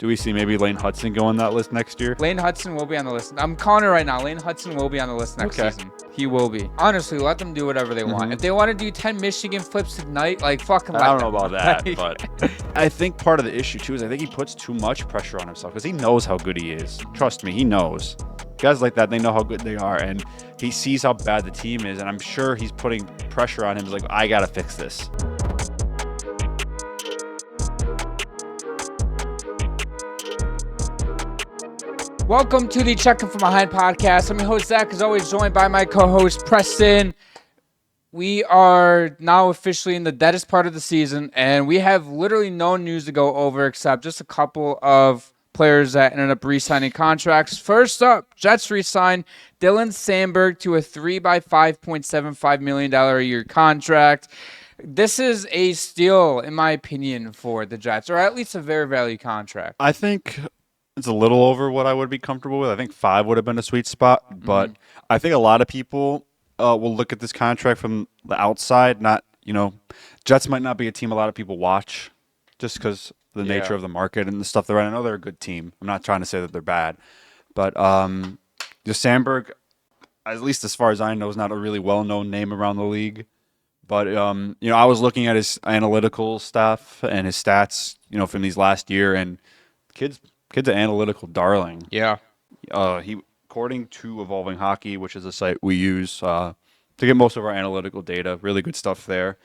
Do we see maybe Lane Hudson go on that list next year? Lane Hudson will be on the list. I'm calling it right now. Lane Hudson will be on the list next season. He will be. Honestly, let them do whatever they want. If they want to do 10 Michigan flips tonight, like fucking let them. I don't know about that, but I think part of the issue too is I think he puts too much pressure on himself because he knows how good he is. Trust me, he knows. Guys like that, they know how good they are, and he sees how bad the team is, and I'm sure he's putting pressure on him. He's like, I gotta fix this. Welcome to the Checking From Behind podcast. I'm your host, Zach, as always, joined by my co-host, Preston. We are now officially in the deadest part of the season, and we have literally no news to go over except just a couple of players that ended up re-signing contracts. First up, Jets re-signed Dylan Sandberg to a 3x5.75 million a year contract. This is a steal, in my opinion, for the Jets, or at least a very value contract. I think it's a little over what I would be comfortable with. I think 5 would have been a sweet spot, but I think a lot of people will look at this contract from the outside. Not, Jets might not be a team a lot of people watch just because the nature of the market and the stuff they're in. I know they're a good team. I'm not trying to say that they're bad, but Sandberg, at least as far as I know, is not a really well-known name around the league. But I was looking at his analytical stuff and his stats, from these last year, and kid's an analytical darling. Yeah. He, according to Evolving Hockey, which is a site we use to get most of our analytical data, really good stuff there.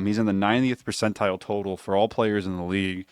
He's in the 90th percentile total for all players in the league,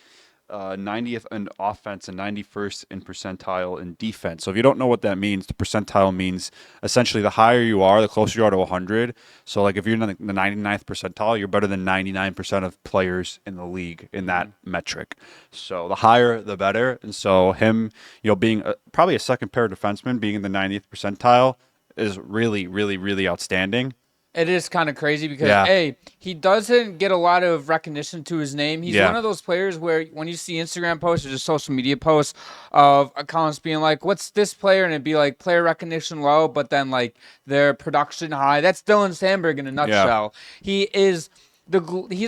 90th in offense and 91st in percentile in defense. So if you don't know what that means, the percentile means essentially the higher you are, the closer you are to 100. So like if you're in the 99th percentile, you're better than 99% of players in the league in that metric. So the higher, the better. And so him, being probably a second pair defenseman, being in the 90th percentile is really, really, really outstanding. It is kind of crazy because, he doesn't get a lot of recognition to his name. He's one of those players where when you see Instagram posts or just social media posts of accounts being like, what's this player? And it'd be like player recognition low, but then like their production high. That's Dylan Sandberg in a nutshell. He is the glue. He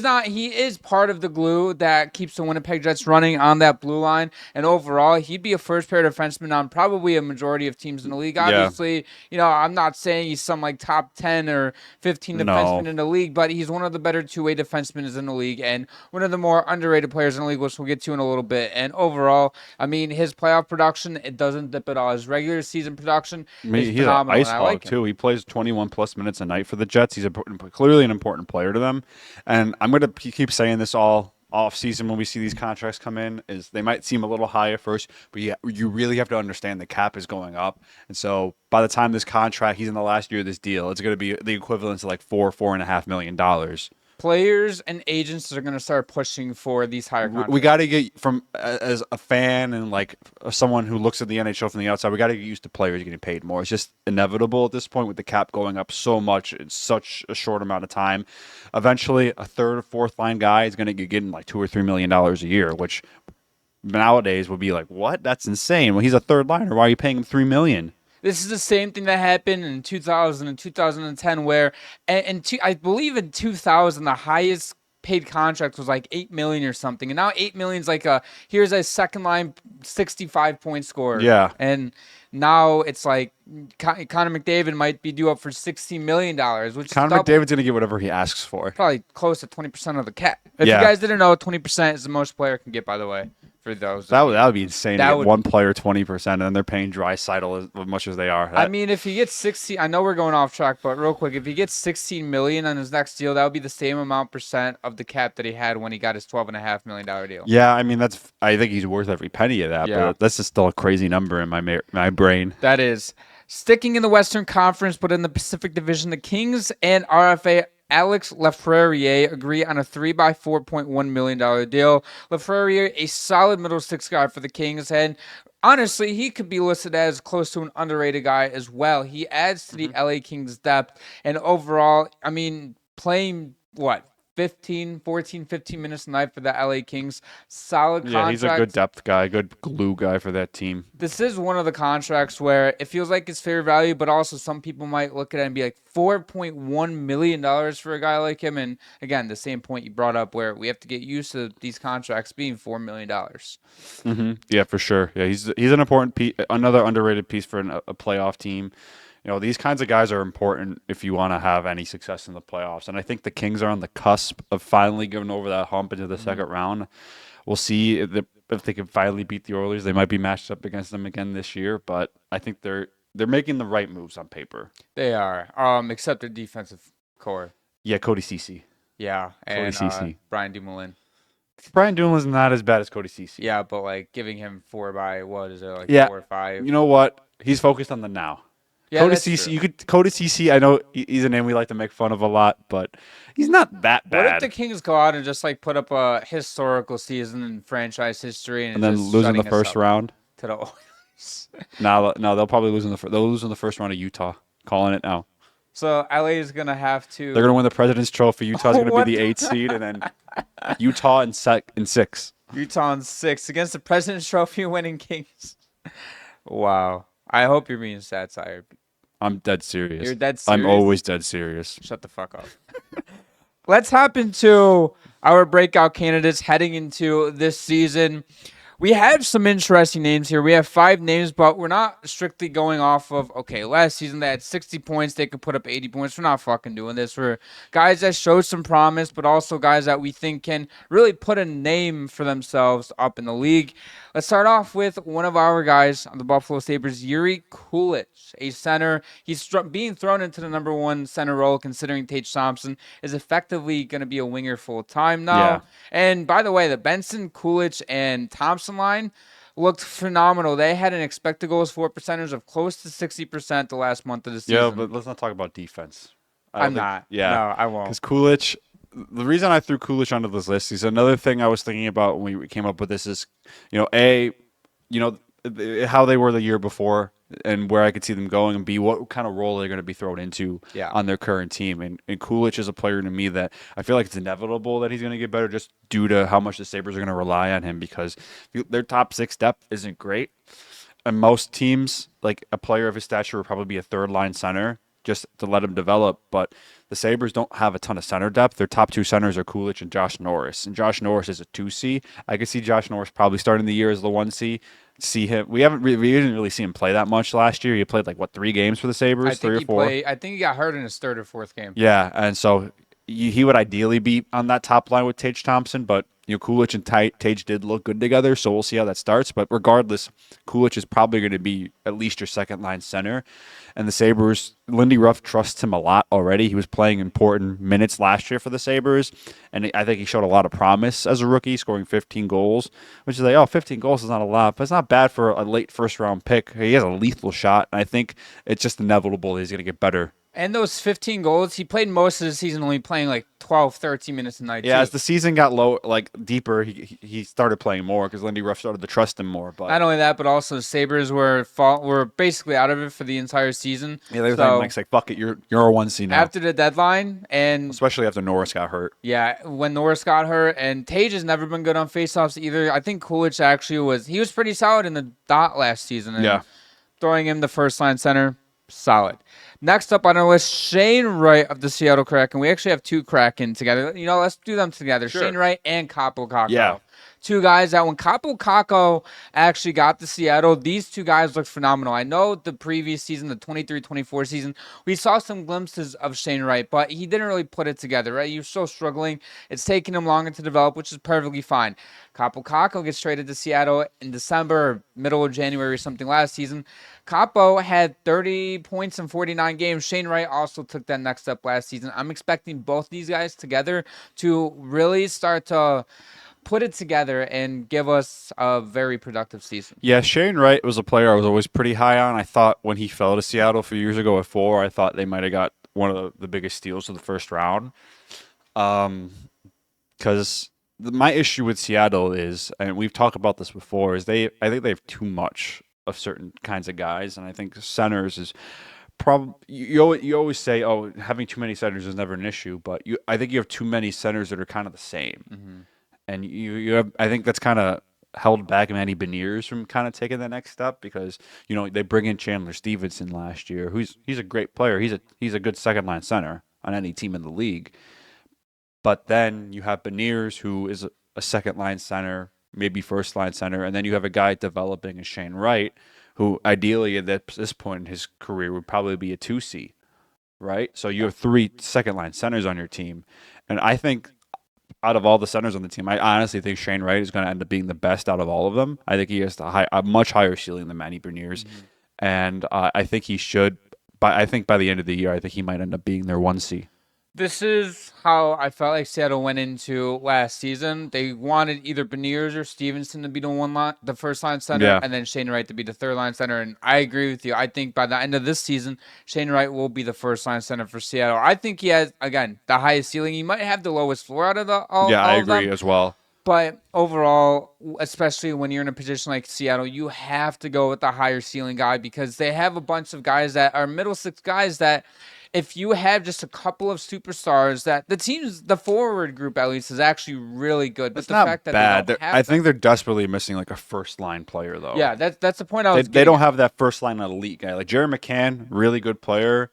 is part of the glue that keeps the Winnipeg Jets running on that blue line. And overall, he'd be a first pair defenseman on probably a majority of teams in the league. Obviously, I'm not saying he's some like top 10 or 15 defenseman in the league, but he's one of the better two-way defensemen in the league and one of the more underrated players in the league, which we'll get to in a little bit. And overall, his playoff production, it doesn't dip at all. His regular season production is he's phenomenal. He's an ice hog, too. He plays 21 plus minutes a night for the Jets. He's clearly an important player to them. And I'm going to keep saying this all off season when we see these contracts come in, is they might seem a little high at first, but you really have to understand the cap is going up. And so by the time this contract, he's in the last year of this deal, it's going to be the equivalent to like $4.5 million. Players and agents are going to start pushing for these higher contracts. We got to get from, as a fan and like someone who looks at the NHL from the outside, we got to get used to players getting paid more. It's just inevitable at this point with the cap going up so much in such a short amount of time. Eventually, a third or fourth line guy is going to get getting like $2 or $3 million a year, which nowadays would be like, what? That's insane. Well, he's a third liner. Why are you paying him $3 million? This is the same thing that happened in 2000 and 2010 where, I believe in 2000, the highest paid contract was like $8 million or something. And now $8 million is like here's a second line 65-point scorer. Yeah. And now it's like Connor McDavid might be due up for $16 million, which Connor McDavid's going to get whatever he asks for. Probably close to 20% of the cap. If you guys didn't know, 20% is the most player can get, by the way. For those, that would be insane. To get one player 20%, and then they're paying Draisaitl as much as they are. If he gets 16, I know we're going off track, but real quick, if he gets $16 million on his next deal, that would be the same amount percent of the cap that he had when he got his $12.5 million deal. Yeah, I think he's worth every penny of that. But that's just still a crazy number in my brain. That is. Sticking in the Western Conference, but in the Pacific Division, the Kings and RFA Alex Lafreniere agree on a 3x4.1 million deal. Lafreniere, a solid middle six guy for the Kings, and honestly, he could be listed as close to an underrated guy as well. He adds to the LA Kings depth, and overall, playing 14, 15 minutes a night for the LA Kings. Solid contract. Yeah, he's a good depth guy, good glue guy for that team. This is one of the contracts where it feels like it's fair value, but also some people might look at it and be like $4.1 million for a guy like him. And again, the same point you brought up where we have to get used to these contracts being $4 million. Mm-hmm. Yeah, for sure. Yeah, he's an important piece, another underrated piece for a playoff team. These kinds of guys are important if you want to have any success in the playoffs. And I think the Kings are on the cusp of finally getting over that hump into the second round. We'll see if they can finally beat the Oilers. They might be matched up against them again this year, but I think they're making the right moves on paper. They are, except their defensive core. Yeah, Cody Ceci. Yeah, and Brian Dumoulin. Brian Dumoulin's not as bad as Cody Ceci. Yeah, but like giving him 4 by what is it, like 4 or 5? You know what? He's focused on the now. Yeah, Cody Ceci, Cody Ceci, I know he's a name we like to make fun of a lot, but he's not that bad. What if the Kings go out and just like put up a historical season in franchise history and then lose in the first round to the Oilers? No, they'll probably lose they'll lose in the first round of Utah. Calling it now. So LA is gonna have to. They're gonna win the President's Trophy. Utah's gonna be the 8th seed, and then Utah in 6. Utah in 6 against the President's Trophy winning Kings. Wow. I hope you're being satire. I'm dead serious. You're dead serious? I'm always dead serious. Shut the fuck up. Let's hop into our breakout candidates heading into this season. We have some interesting names here. We have 5 names, but we're not strictly going off of, okay, last season they had 60 points. They could put up 80 points. We're not fucking doing this. We're guys that showed some promise, but also guys that we think can really put a name for themselves up in the league. Let's start off with one of our guys on the Buffalo Sabres, Jiri Kulich, a center. He's being thrown into the number 1 center role, considering Tage Thompson is effectively going to be a winger full time now. Yeah. And by the way, the Benson, Kulich, and Thompson line looked phenomenal. They had an expected goals for percentage of close to 60% the last month of the season. Yeah, but let's not talk about defense. I'm not. Yeah. No, I won't. Because Kulich, the reason I threw Kulich onto this list is another thing I was thinking about when we came up with this is, how they were the year before and where I could see them going, and B, what kind of role they're going to be thrown into on their current team. And Kulich is a player to me that I feel like it's inevitable that he's going to get better just due to how much the Sabres are going to rely on him, because their top 6 depth isn't great. And most teams, like a player of his stature would probably be a third-line center just to let him develop. But the Sabres don't have a ton of center depth. Their top 2 centers are Kulich and Josh Norris. And Josh Norris is a 2C. I could see Josh Norris probably starting the year as the 1C. See him. We didn't really see him play that much last year. He played 3 games for the Sabres, 3 or 4. I think he got hurt in his 3rd or 4th game. Yeah, and so he would ideally be on that top line with Tage Thompson, but Kulich and Tage did look good together, so we'll see how that starts. But regardless, Kulich is probably going to be at least your second-line center. And the Sabres, Lindy Ruff trusts him a lot already. He was playing important minutes last year for the Sabres, and I think he showed a lot of promise as a rookie, scoring 15 goals, which is 15 goals is not a lot, but it's not bad for a late first-round pick. He has a lethal shot, and I think it's just inevitable that he's going to get better. And those 15 goals, he played most of the season only playing 12, 13 minutes a night. Yeah, as the season got deeper, he started playing more because Lindy Ruff started to trust him more. But not only that, but also the Sabres were basically out of it for the entire season. Yeah, they were saying, fuck it, you're a 1C now. After the deadline, and especially after Norris got hurt. Yeah, when Norris got hurt, and Tage has never been good on faceoffs either. I think Kulich actually was pretty solid in the dot last season. And throwing him the first-line center, solid. Next up on our list, Shane Wright of the Seattle Kraken. We actually have 2 Kraken together. Let's do them together. Sure. Shane Wright and Kaapo Kakko. Yeah. 2 guys that when Kaapo Kakko actually got to Seattle, these 2 guys looked phenomenal. I know the previous season, the 23-24 season, we saw some glimpses of Shane Wright, but he didn't really put it together, right? He was so struggling. It's taking him longer to develop, which is perfectly fine. Kaapo Kakko gets traded to Seattle in December, or middle of January or something last season. Kaapo had 30 points in 49 games. Shane Wright also took that next step last season. I'm expecting both these guys together to really start to put it together and give us a very productive season. Yeah, Shane Wright was a player I was always pretty high on. I thought when he fell to Seattle a few years ago at 4, I thought they might have got one of the biggest steals of the first round. Because my issue with Seattle is, and we've talked about this before, is I think they have too much of certain kinds of guys, and I think centers is You always say, oh, having too many centers is never an issue, but I think you have too many centers that are kind of the same, and you have I think that's kind of held back Manny Beniers from kind of taking that next step because they bring in Chandler Stevenson last year, he's a great player, he's a good second line center on any team in the league, but then you have Beniers who is a second line center, maybe first line center, and then you have a guy developing as Shane Wright, who ideally at this point in his career would probably be a 2C, right? So you have 3 second line centers on your team. And I think out of all the centers on the team, I honestly think Shane Wright is going to end up being the best out of all of them. I think he has a much higher ceiling than Manny Beniers. And I think he should, I think by the end of the year, I think he might end up being their 1C. This is how I felt like Seattle went into last season. They wanted either Beniers or Stevenson to be the first line center, and then Shane Wright to be the third line center. And I agree with you. I think by the end of this season, Shane Wright will be the first line center for Seattle. I think he has, again, the highest ceiling. He might have the lowest floor out of all I of them. agree as well. But overall, especially when you're in a position like Seattle, you have to go with the higher ceiling guy because they have a bunch of guys that are middle six guys that if you have just a couple of superstars, that the forward group at least is actually really good. But it's not bad. I think they're desperately missing like a first line player though. Yeah, that's the point I was. They don't have that first line elite guy like Jerry McCann, really good player.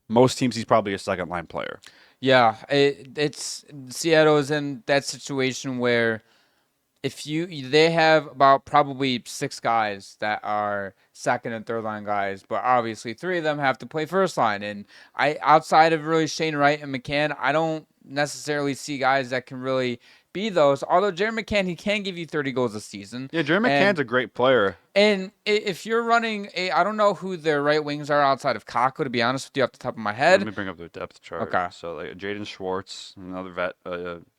Most teams he's probably a second line player. Yeah, it's Seattle is in that situation where they have about probably 6 guys that are second and third line guys, but obviously 3 of them have to play first line. And outside of really Shane Wright and McCann, I don't necessarily see guys that can really be those. Although Jerry McCann, he can give you 30 goals a season. Yeah, Jerry McCann's a great player. And if you're running I don't know who their right wings are outside of Kakko, to be honest with you, off the top of my head. Let me bring up the depth chart. Okay. So like Jaden Schwartz, another vet,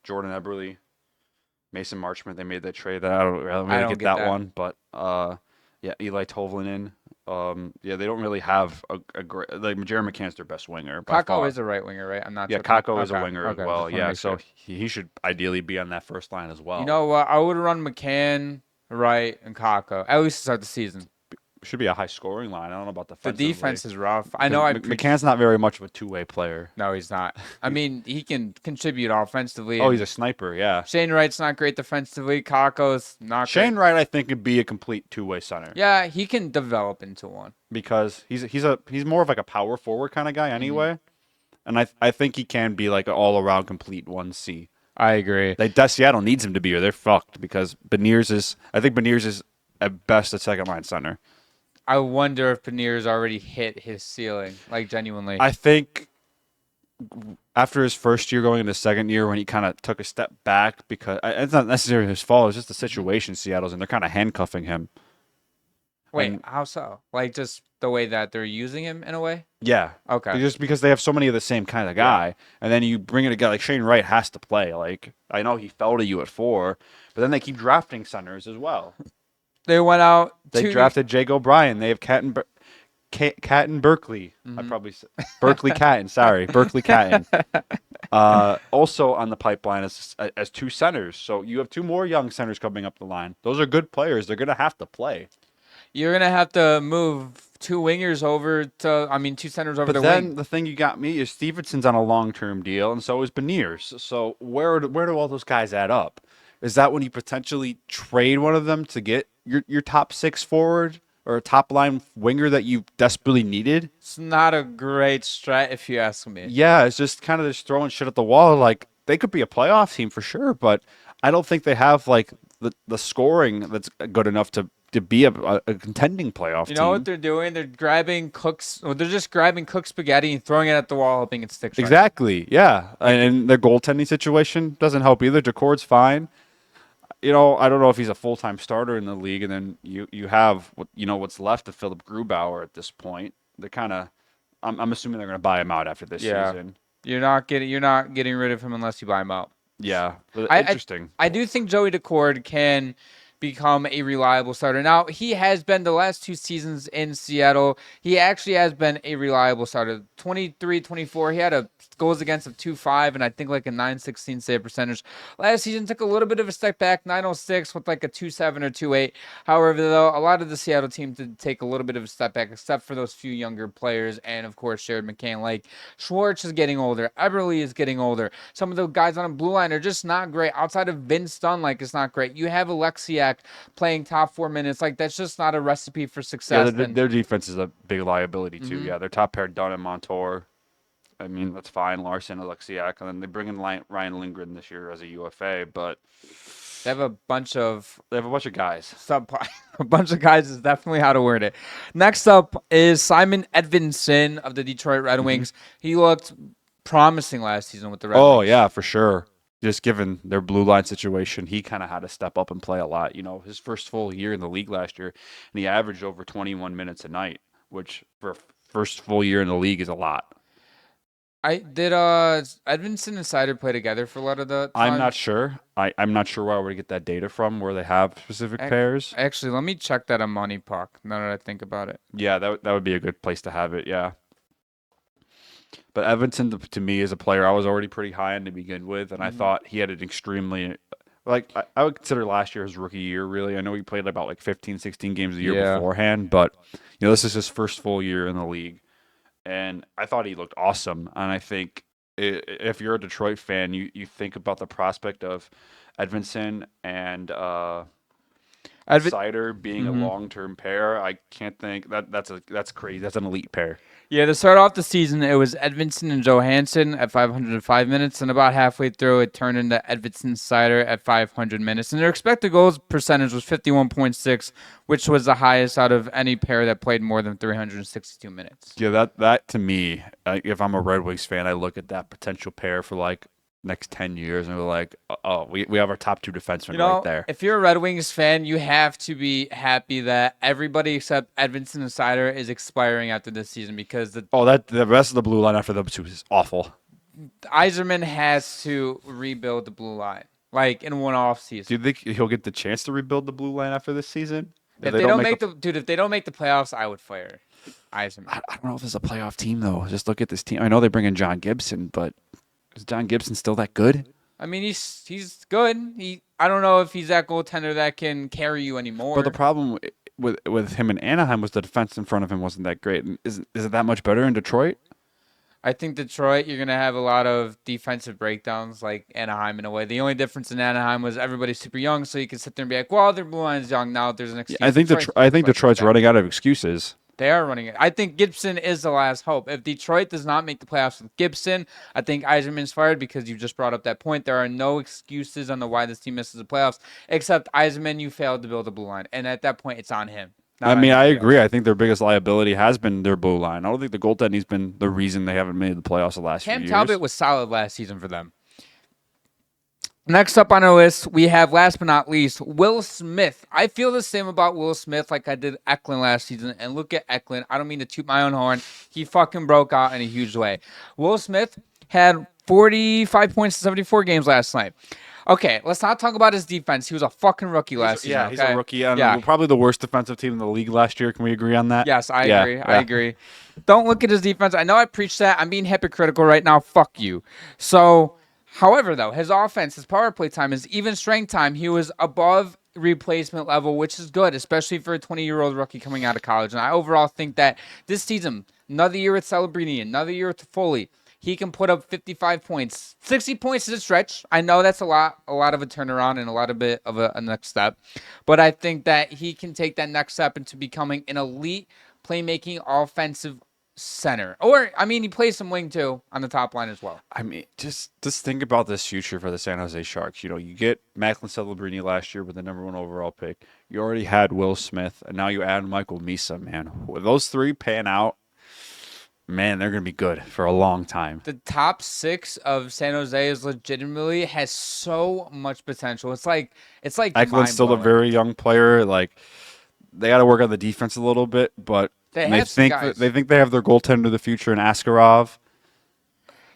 Jordan Eberle, Mason Marchment. They made that trade. I don't really get that one, but Eli Tovlinen. They don't really have a great like Jerry McCann's their best winger. Kakko is a right winger, right? I'm not. Yeah, Kakko is a winger as well. Yeah, so he should ideally be on that first line as well. You know what? I would run McCann, Wright, and Kakko at least to start the season. Should be a high scoring line. I don't know about the defense is rough. I know. McCann's not very much of a two-way player. No, he's not. I mean, he can contribute offensively. Oh, he's a sniper. Yeah. Shane Wright's not great defensively. Kakko's not. Shane Wright, I think, could be a complete two-way center. Yeah, he can develop into one because he's more of like a power forward kind of guy anyway, and I think he can be like an all-around complete 1C. I agree. Seattle needs him to be, or they're fucked because Beniers is at best a second line center. I wonder if Beniers already hit his ceiling, like genuinely. I think after his first year going into second year when he kind of took a step back because it's not necessarily his fault. It's just the situation Seattle's in. They're kind of handcuffing him. Wait, how so? Like just the way that they're using him in a way? Yeah. Okay. Just because they have so many of the same kind of guy. And then you bring in a guy like Shane Wright has to play. Like, I know he fell to you at 4, but then they keep drafting centers as well. They went out. They drafted Jake O'Brien. They have Catton Berkeley. I probably said Berkeley Catton. Sorry, Berkeley Catton. Also on the pipeline as 2 centers. So you have 2 more young centers coming up the line. Those are good players. They're gonna have to play. You're gonna have to move 2 wingers over to. 2 centers over the wing. But then the thing you got me is Stevenson's on a long-term deal, and so is Beniers. So where do all those guys add up? Is that when you potentially trade one of them to get your top 6 forward or a top line winger that you desperately needed? It's not a great strat if you ask me. Yeah, it's just kind of just throwing shit at the wall. Like they could be a playoff team for sure, but I don't think they have like the scoring that's good enough to be a contending playoff team. You know what they're doing? They're grabbing they're just grabbing cooked spaghetti and throwing it at the wall, hoping it sticks. Exactly. Yeah, and their goaltending situation doesn't help either. Decord's fine. I don't know if he's a full-time starter in the league, and then you have what's left of Philip Grubauer at this point. They're kind of, I'm assuming they're going to buy him out after this season. You're not getting rid of him unless you buy him out. Yeah, interesting. I do think Joey Decord can become a reliable starter. Now, he has been the last 2 seasons in Seattle. He actually has been a reliable starter. 23, 24, he had a goals against of 2.5 and I think like a 916 save percentage. Last season took a little bit of a step back, 906 with like a 2.7 or 2.8. However, though, a lot of the Seattle team did take a little bit of a step back, except for those few younger players, and of course Jared McCann. Like Schwartz is getting older, Eberle is getting older. Some of the guys on the blue line are just not great. Outside of Vince Dunn, like it's not great. You have Alexiak playing top 4 minutes, like that's just not a recipe for success. Yeah, their defense is a big liability too. Yeah, their top pair Dunn and Montour. I mean, that's fine. Larson, Alexiak, and then they bring in Ryan Lindgren this year as a UFA, but they have a bunch of guys. A bunch of guys is definitely how to word it. Next up is Simon Edvinsson of the Detroit Red Wings. He looked promising last season with the Red Wings. Oh, yeah, for sure. Just given their blue line situation, he kind of had to step up and play a lot. You know, his first full year in the league last year, and he averaged over 21 minutes a night, which for first full year in the league is a lot. Edvinsson and Sider play together for a lot of the time? I'm not sure. I'm not sure where I would get that data from, where they have specific pairs. Actually, let me check that on Money Puck, now that I think about it. Yeah, that would be a good place to have it, yeah. But Edvinsson, to me, is a player I was already pretty high on to begin with, and I thought he had an extremely... Like, I would consider last year his rookie year, really. I know he played about 15, 16 games a year beforehand, but this is his first full year in the league. And I thought he looked awesome. And I think if you're a Detroit fan, you think about the prospect of Edvinsson and Sider being a long-term pair. I can't think that's crazy. That's an elite pair. Yeah, to start off the season, it was Edvinsson and Johansson at 505 minutes, and about halfway through, it turned into Edvinsson Sider at 500 minutes. And their expected goals percentage was 51.6, which was the highest out of any pair that played more than 362 minutes. Yeah, that to me, if I'm a Red Wings fan, I look at that potential pair for next 10 years, and we're like, oh, we have our top two defensemen right there. If you're a Red Wings fan, you have to be happy that everybody except Edvinsson and Sider is expiring after this season, because the rest of the blue line after the two is awful. Yzerman has to rebuild the blue line, in one off season. Do you think he'll get the chance to rebuild the blue line after this season? If they don't make the playoffs, I would fire Yzerman. I don't know if there's a playoff team though. Just look at this team. I know they bring in John Gibson, but is John Gibson still that good? I mean, he's good. I don't know if he's that goaltender that can carry you anymore. But the problem with him in Anaheim was the defense in front of him wasn't that great. Is it that much better in Detroit? I think Detroit, you're going to have a lot of defensive breakdowns like Anaheim in a way. The only difference in Anaheim was everybody's super young, so you can sit there and be like, well, their blue line's young. Now there's an excuse. Yeah, I think Detroit's running out of excuses. They are running it. I think Gibson is the last hope. If Detroit does not make the playoffs with Gibson, I think Yzerman's fired, because you just brought up that point. There are no excuses on why this team misses the playoffs, except Yzerman, you failed to build a blue line. And at that point, it's on him. I agree. I think their biggest liability has been their blue line. I don't think the goaltending's been the reason they haven't made the playoffs the last few years. Cam Talbot was solid last season for them. Next up on our list, we have, last but not least, Will Smith. I feel the same about Will Smith like I did Eklund last season. And look at Eklund. I don't mean to toot my own horn. He fucking broke out in a huge way. Will Smith had 45 points in 74 games last night. Okay, let's not talk about his defense. He was a fucking rookie last season. Yeah, he's a rookie. And probably the worst defensive team in the league last year. Can we agree on that? Yes, I agree. Yeah. I agree. Don't look at his defense. I know I preached that. I'm being hypocritical right now. Fuck you. So... However, though, his offense, his power play time, his even strength time, he was above replacement level, which is good, especially for a 20-year-old rookie coming out of college. And I overall think that this season, another year with Celebrini, another year with Foley, he can put up 55 points. 60 points is a stretch. I know that's a lot of a turnaround and a lot of bit of a next step. But I think that he can take that next step into becoming an elite playmaking offensive center. Or, I mean, he plays some wing, too, on the top line as well. I mean, just think about this future for the San Jose Sharks. You get Macklin Celebrini last year with the #1 overall pick. You already had Will Smith, and now you add Michael Misa, man. When those three pan out, man, they're going to be good for a long time. The top 6 of San Jose is legitimately has so much potential. It's like Eklund's still a very young player. They got to work on the defense a little bit, but they think they have their goaltender of the future in Askarov.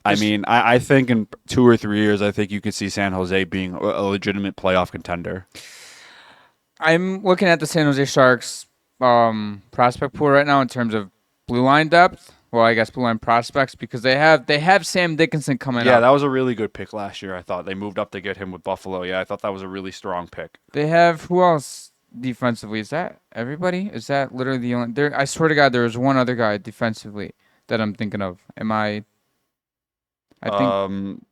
I think in 2 or 3 years, I think you could see San Jose being a legitimate playoff contender. I'm looking at the San Jose Sharks prospect pool right now in terms of blue line depth. well, I guess blue line prospects because they have Sam Dickinson coming up. Yeah, that was a really good pick last year. I thought they moved up to get him with Buffalo. Yeah, I thought that was a really strong pick. They have who else defensively? Is that everybody? Is that literally the only? There, I swear to God, there was one other guy defensively that I'm thinking of. I think.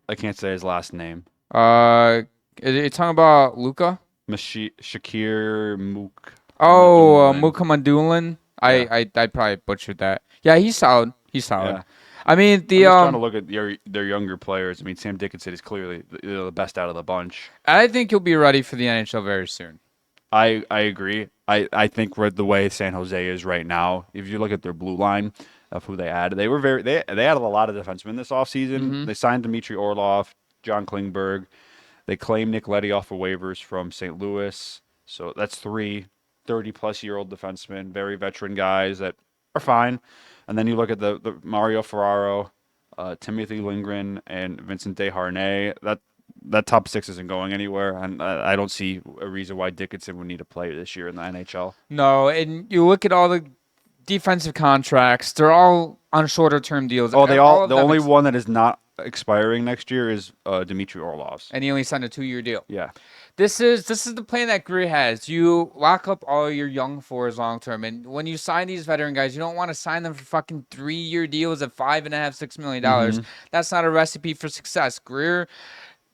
I can't say his last name. Are you talking about Luka? Shakir Mook. Oh, Mukamadulin. Yeah. I probably butchered that. Yeah, he's solid. He's solid. Yeah. I mean, I'm just trying to look at their younger players. I mean, Sam Dickinson is clearly the best out of the bunch. I think he'll be ready for the NHL very soon. I agree. I think with the way San Jose is right now, if you look at their blue line of who they added, they added a lot of defensemen this offseason. Mm-hmm. They signed Dmitry Orlov, John Klingberg. They claimed Nick Leddy off of waivers from St. Louis. So that's 3 30-plus-year-old defensemen, very veteran guys that are fine. And then you look at the Mario Ferraro, Timothy Lindgren, and Vincent Desharnais. That top six isn't going anywhere, and I don't see a reason why Dickinson would need to play this year in the NHL. No, and you look at all the defensive contracts; they're all on shorter-term deals. Oh, the only one that is not expiring next year is Dmitry Orlov's, and he only signed a 2-year deal. Yeah. This is the plan that Greer has. You lock up all your young fours long term, and when you sign these veteran guys, you don't want to sign them for fucking 3-year deals at $5.5, $6 million. Mm-hmm. That's not a recipe for success. Greer,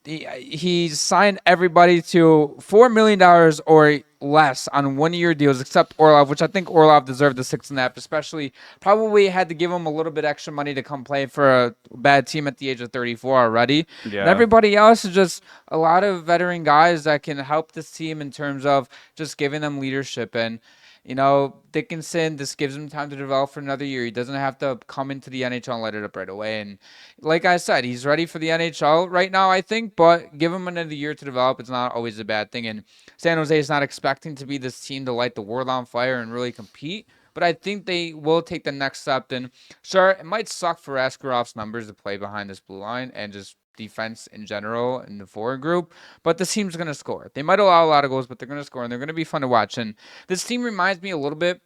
he signed everybody to $4 million or less on 1-year deals, except Orlov, which I think Orlov deserved the 6.5, especially probably had to give him a little bit extra money to come play for a bad team at the age of 34 already. Yeah. And everybody else is just a lot of veteran guys that can help this team in terms of just giving them leadership. And, Dickinson, this gives him time to develop for another year. He doesn't have to come into the NHL and light it up right away. And like I said, he's ready for the NHL right now, I think, but give him another year to develop. It's not always a bad thing. And San Jose is not expecting to be this team to light the world on fire and really compete, but I think they will take the next step. And sure, it might suck for Ascarov's numbers to play behind this blue line and just defense in general in the forward group, but this team's going to score. They might allow a lot of goals, but they're going to score, and they're going to be fun to watch. And this team reminds me a little bit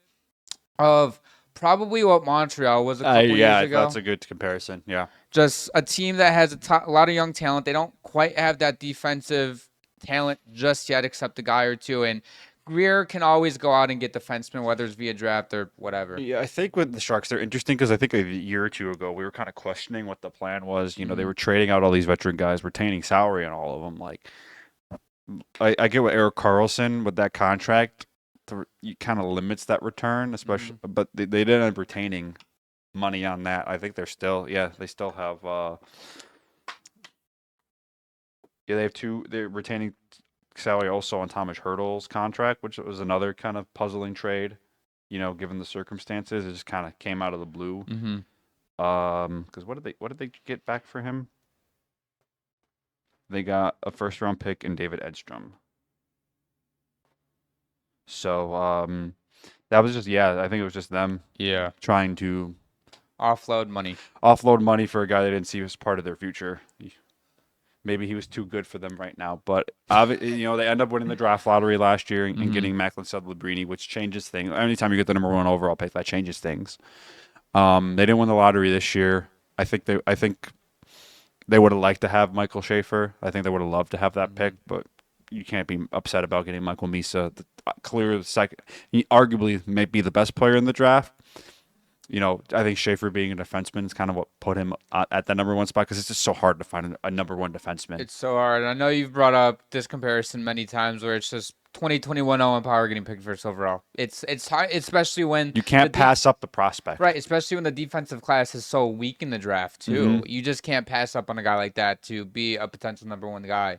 of probably what Montreal was a couple years ago. Yeah, that's a good comparison. Yeah. Just a team that has a lot of young talent. They don't quite have that defensive talent just yet, except a guy or two. And Greer can always go out and get defensemen, whether it's via draft or whatever. Yeah, I think with the Sharks, they're interesting because I think a year or two ago, we were kind of questioning what the plan was. They were trading out all these veteran guys, retaining salary on all of them. Like, I get what Erik Karlsson with that contract, you kind of limits that return, especially, but they did end up retaining money on that. I think they still have, they're retaining salary also on Thomas Hertl's contract, which was another kind of puzzling trade, given the circumstances. It just kind of came out of the blue. Because what did they get back for him? They got a first-round pick in David Edstrom. So that was just I think it was just them trying to offload money for a guy they didn't see as part of their future. Maybe he was too good for them right now, but they end up winning the draft lottery last year and getting Macklin Sudlabrini, which changes things. Anytime you get the number 1 overall pick, that changes things. They didn't win the lottery this year. I think they would have liked to have Michael Schaefer. I think they would have loved to have that pick, but you can't be upset about getting Michael Misa. Clear second, he arguably may be the best player in the draft. I think Schaefer being a defenseman is kind of what put him at the number 1 spot because it's just so hard to find a number 1 defenseman. It's so hard. I know you've brought up this comparison many times where it's just 2021 Owen Power getting picked first overall. It's hard, especially when you can't pass up the prospect. Right, especially when the defensive class is so weak in the draft too. You just can't pass up on a guy like that to be a potential number 1 guy.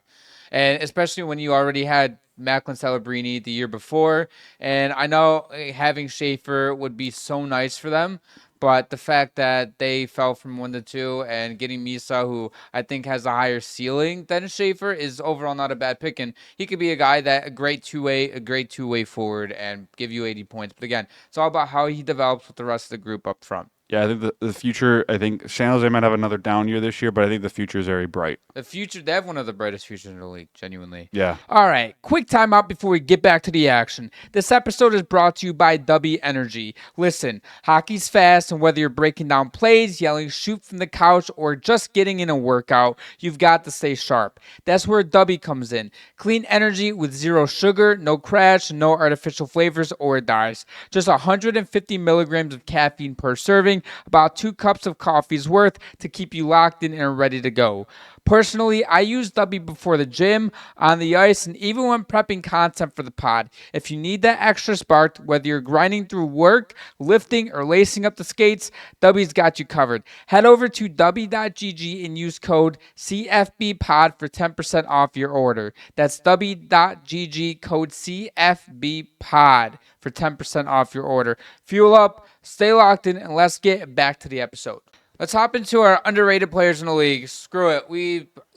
And especially when you already had Macklin Celebrini the year before. And I know having Schaefer would be so nice for them. But the fact that they fell from 1 to 2 and getting Misa, who I think has a higher ceiling than Schaefer, is overall not a bad pick. And he could be a guy that a great two-way forward and give you 80 points. But again, it's all about how he develops with the rest of the group up front. Yeah, I think the future, I think San Jose might have another down year this year, but I think the future is very bright. The future, they have one of the brightest futures in the league, genuinely. Yeah. All right, quick timeout before we get back to the action. This episode is brought to you by W Energy. Listen, hockey's fast, and whether you're breaking down plays, yelling shoot from the couch, or just getting in a workout, you've got to stay sharp. That's where W comes in. Clean energy with zero sugar, no crash, no artificial flavors or dyes. Just 150 milligrams of caffeine per serving, about 2 cups of coffee's worth to keep you locked in and ready to go. Personally, I use W before the gym, on the ice, and even when prepping content for the pod. If you need that extra spark, whether you're grinding through work, lifting, or lacing up the skates, W's got you covered. Head over to W.GG and use code CFB Pod for 10% off your order. That's W.GG, code CFB Pod for 10% off your order. Fuel up, stay locked in, and let's get back to the episode. Let's hop into our underrated players in the league. Screw it.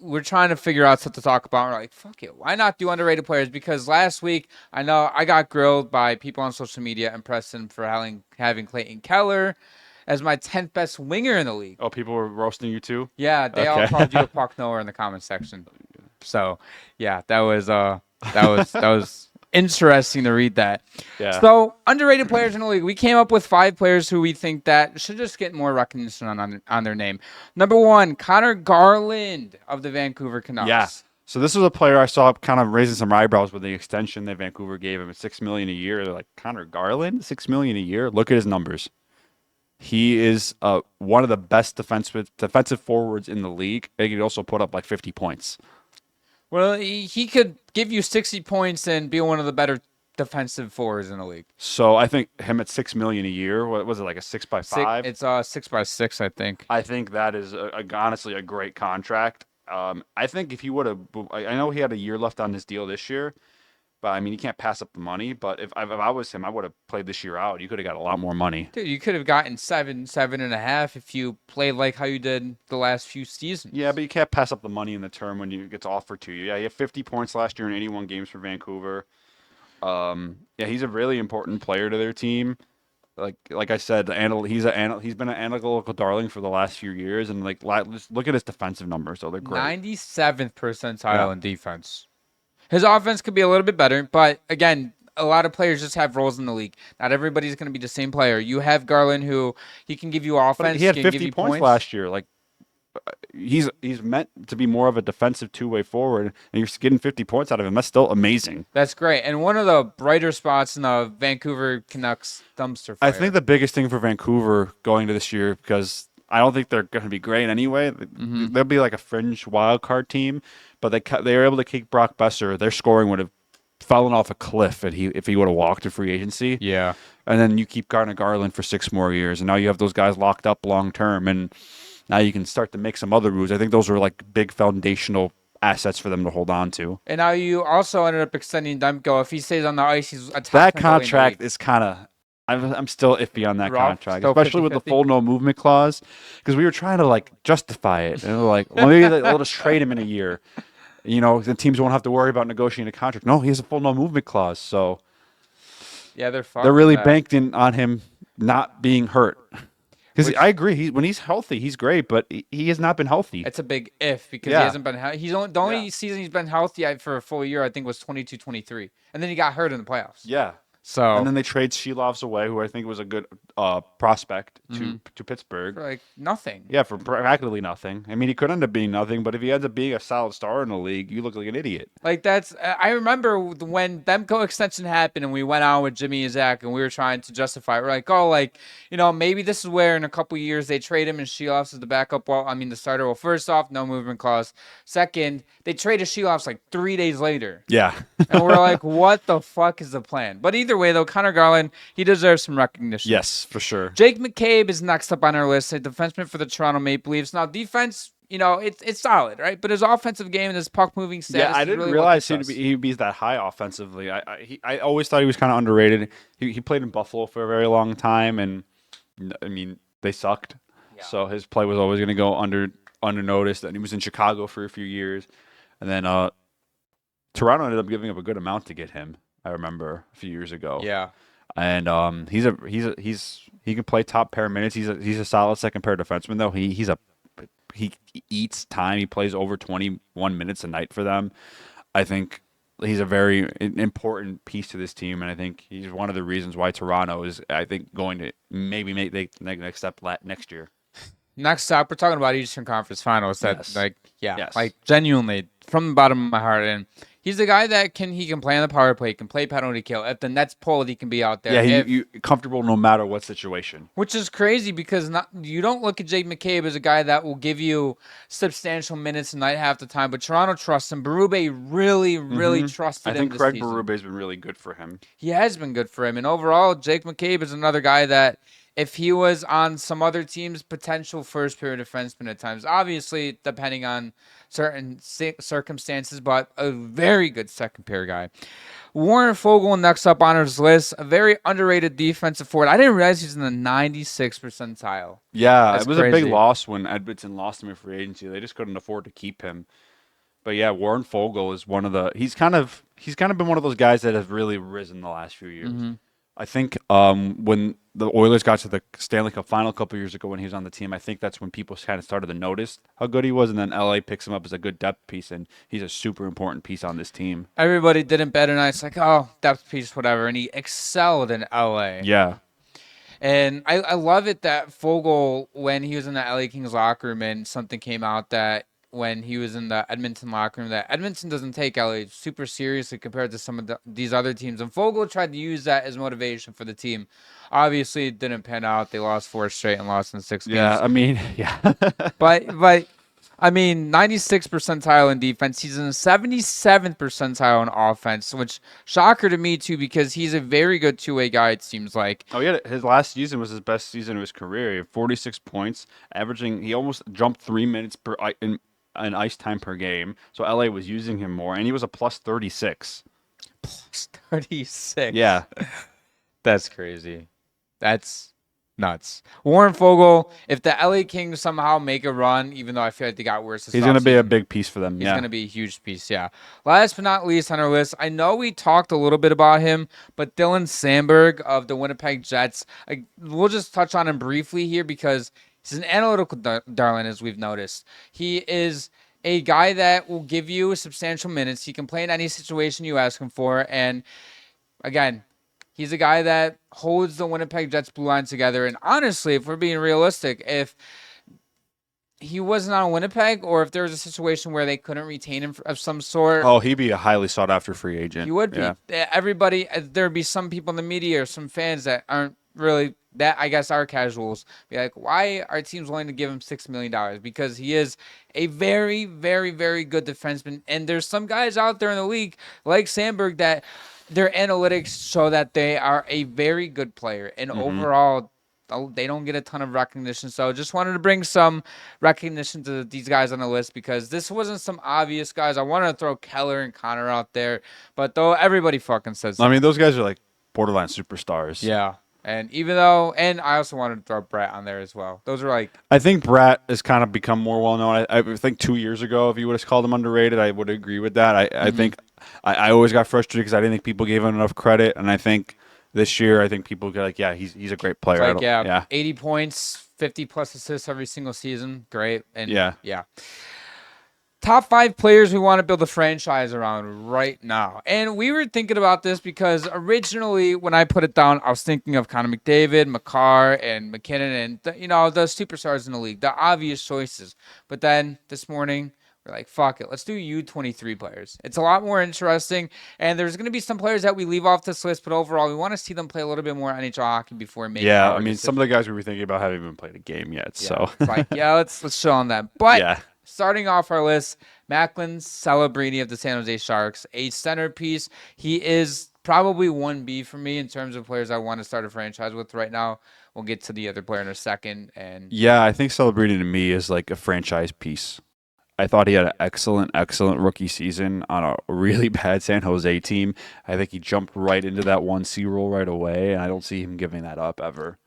We're trying to figure out stuff to talk about. We're like, fuck it. Why not do underrated players? Because last week, I know I got grilled by people on social media and Preston for having Clayton Keller as my 10th best winger in the league. Oh, people were roasting you too? Yeah, they all called you a puck knower in the comment section. So, yeah, that was interesting to read that. Yeah. So, underrated players in the league. We came up with 5 players who we think that should just get more recognition on their name. Number 1, Connor Garland of the Vancouver Canucks. Yeah. So this was a player I saw kind of raising some eyebrows with the extension that Vancouver gave him at $6 million a year. They're like, Connor Garland, $6 million a year. Look at his numbers. He is one of the best defensive forwards in the league. He could also put up like 50 points. Well, he could give you 60 points and be one of the better defensive forwards in the league. So I think him at $6 million a year. What was it, like a 6x5? It's 6x6, I think. I think that is honestly a great contract. I think if he would have, I know he had a year left on his deal this year, but I mean, you can't pass up the money. But if I was him, I would have played this year out. You could have got a lot more money. Dude, you could have gotten 7.5 if you played like how you did the last few seasons. Yeah, but you can't pass up the money in the term when it gets offered to you. Yeah, he had 50 points last year in 81 games for Vancouver. Yeah, he's a really important player to their team. Like I said, he's been an analytical darling for the last few years, and just look at his defensive numbers. So they're great. 97th percentile in defense. His offense could be a little bit better, but again, a lot of players just have roles in the league. Not everybody's going to be the same player. You have Garland, who he can give you offense. But he had can 50 give you points last year. Like he's meant to be more of a defensive two-way forward, and you're getting 50 points out of him. That's still amazing. That's great. And one of the brighter spots in the Vancouver Canucks dumpster fire. I think the biggest thing for Vancouver going to this year, because I don't think they're going to be great anyway. Mm-hmm. They'll be like a fringe wild card team, but they were able to keep Brock Besser. Their scoring would have fallen off a cliff if he would have walked to free agency. Yeah. And then you keep Connor Garland for 6 more years, and now you have those guys locked up long term, and now you can start to make some other moves. I think those are like big foundational assets for them to hold on to. And now you also ended up extending Demko. If he stays on the ice, he's a top that contract is kind of. I'm still iffy on that contract, especially with the full no movement clause, because we were trying to like justify it, and we're like, well, maybe they'll just trade him in a year. You know, the teams won't have to worry about negotiating a contract. No, he has a full no movement clause, so yeah, they're really banked in on him not being hurt. Because I agree, when he's healthy, he's great, but he has not been healthy. It's a big if because he hasn't been. The only season he's been healthy for a full year, I think, was 22-23, and then he got hurt in the playoffs. Yeah. So and then they trade Shelovs away, who I think was a good prospect to Pittsburgh. For like nothing. Yeah, for practically nothing. I mean, he could end up being nothing, but if he ends up being a solid star in the league, you look like an idiot. Like I remember when Demko extension happened and we went on with Jimmy and Zach and we were trying to justify it. We're like, oh, like, you know, maybe this is where in a couple years they trade him and Shelovs is the backup. Well, I mean, the starter. Well, first off, no movement clause. Second, they traded Shelovs like 3 days later. Yeah. And we're like, what the fuck is the plan? But either way, though, Connor Garland, he deserves some recognition. Yes, for sure. Jake McCabe is next up on our list, a defenseman for the Toronto Maple Leafs. Now, defense, you know, it's solid, right? But his offensive game and his puck moving status. Yeah, I didn't realize he'd be that high offensively. I always thought he was kind of underrated. He played in Buffalo for a very long time, and I mean they sucked. Yeah. So his play was always going to go under noticed. And he was in Chicago for a few years, and then Toronto ended up giving up a good amount to get him. I remember a few years ago. Yeah. and he can play top pair minutes. He's a solid second pair defenseman though. He eats time. He plays over 21 minutes a night for them. I think he's a very important piece to this team, and I think he's one of the reasons why Toronto is, I think, going to maybe make the next step next year. Next up, we're talking about Eastern Conference Finals. Yes. Like genuinely from the bottom of my heart. And he's the guy that he can play on the power play, can play penalty kill. If the net's pulled, he can be out there. Yeah, he's comfortable no matter what situation. Which is crazy because you don't look at Jake McCabe as a guy that will give you substantial minutes a night half the time, but Toronto trusts him. Berube really trusted him. I think this Craig season. Berube's been really good for him. He has been good for him. And overall, Jake McCabe is another guy that if he was on some other teams, potential first pair defenseman at times. Obviously, depending on certain circumstances, but a very good second pair guy. Warren Fogle next up on his list, a very underrated defensive forward. I didn't realize he's in the 96th percentile. Yeah, That's it was crazy. a big loss when Edmonton lost him in free agency. They just couldn't afford to keep him. But yeah, Warren Fogle is one of the. He's kind of been one of those guys that have really risen the last few years. Mm-hmm. I think when the Oilers got to the Stanley Cup final a couple years ago when he was on the team, I think that's when people kind of started to notice how good he was, and then LA picks him up as a good depth piece, and he's a super important piece on this team. Everybody didn't bet, and it's like, oh, depth piece, whatever, and he excelled in LA. Yeah. And I love it that Fogle, when he was in the LA Kings locker room, and something came out that when he was in the Edmonton locker room, that Edmonton doesn't take LA super seriously compared to some of these other teams. And Fogle tried to use that as motivation for the team. Obviously, it didn't pan out. They lost 4 straight and lost in 6 games. Yeah, I mean, yeah. but I mean, 96th percentile in defense. He's in the 77th percentile in offense, which shocker to me too, because he's a very good two-way guy. It seems like. Oh yeah, his last season was his best season of his career. He had 46 points, averaging. He almost jumped 3 minutes in ice time per game. So LA was using him more, and he was a plus 36. Plus 36. Yeah, that's crazy. That's nuts. Warren Fogle, if the LA Kings somehow make a run, even though I feel like they got worse, he's going to be a big piece for them. He's going to be a huge piece, yeah. Last but not least on our list, I know we talked a little bit about him, but Dylan Sandberg of the Winnipeg Jets, we'll just touch on him briefly here because he's an analytical darling, as we've noticed. He is a guy that will give you substantial minutes. He can play in any situation you ask him for, and again, he's a guy that holds the Winnipeg Jets blue line together. And honestly, if we're being realistic, if he wasn't on Winnipeg or if there was a situation where they couldn't retain him of some sort. Oh, he'd be a highly sought after free agent. He would be. Yeah. Everybody, there'd be some people in the media or some fans that aren't really, that I guess are casuals, be like, why are teams willing to give him $6 million? Because he is a very, very, very good defenseman. And there's some guys out there in the league like Sandberg that their analytics show that they are a very good player. And overall, they don't get a ton of recognition. So just wanted to bring some recognition to these guys on the list because this wasn't some obvious guys. I wanted to throw Keller and Connor out there. But though everybody fucking says that. I mean, those guys are like borderline superstars. Yeah. And even though, and I also wanted to throw Brett on there as well. Those are like. I think Brett has kind of become more well known. I think 2 years ago, if you would have called him underrated, I would agree with that. I think I always got frustrated because I didn't think people gave him enough credit. And I think this year, I think people get like, yeah, he's a great player. It's like, 80 points, 50 plus assists every single season. Great. And yeah. Top 5 players we want to build a franchise around right now. And we were thinking about this because originally when I put it down, I was thinking of Connor McDavid, McCarr, and McKinnon, and the superstars in the league, the obvious choices. But then this morning, we're like, fuck it, let's do U23 players. It's a lot more interesting, and there's going to be some players that we leave off this list, but overall, we want to see them play a little bit more NHL hockey before making. Yeah, I mean, some of the guys we were thinking about haven't even played a game yet, so it's like, let's show on that. But starting off our list, Macklin Celebrini of the San Jose Sharks, a centerpiece. He is probably 1B for me in terms of players I want to start a franchise with right now. We'll get to the other player in a second. And yeah, I think Celebrini to me is like a franchise piece. I thought he had an excellent rookie season on a really bad San Jose team. I think he jumped right into that 1C role right away, and I don't see him giving that up ever.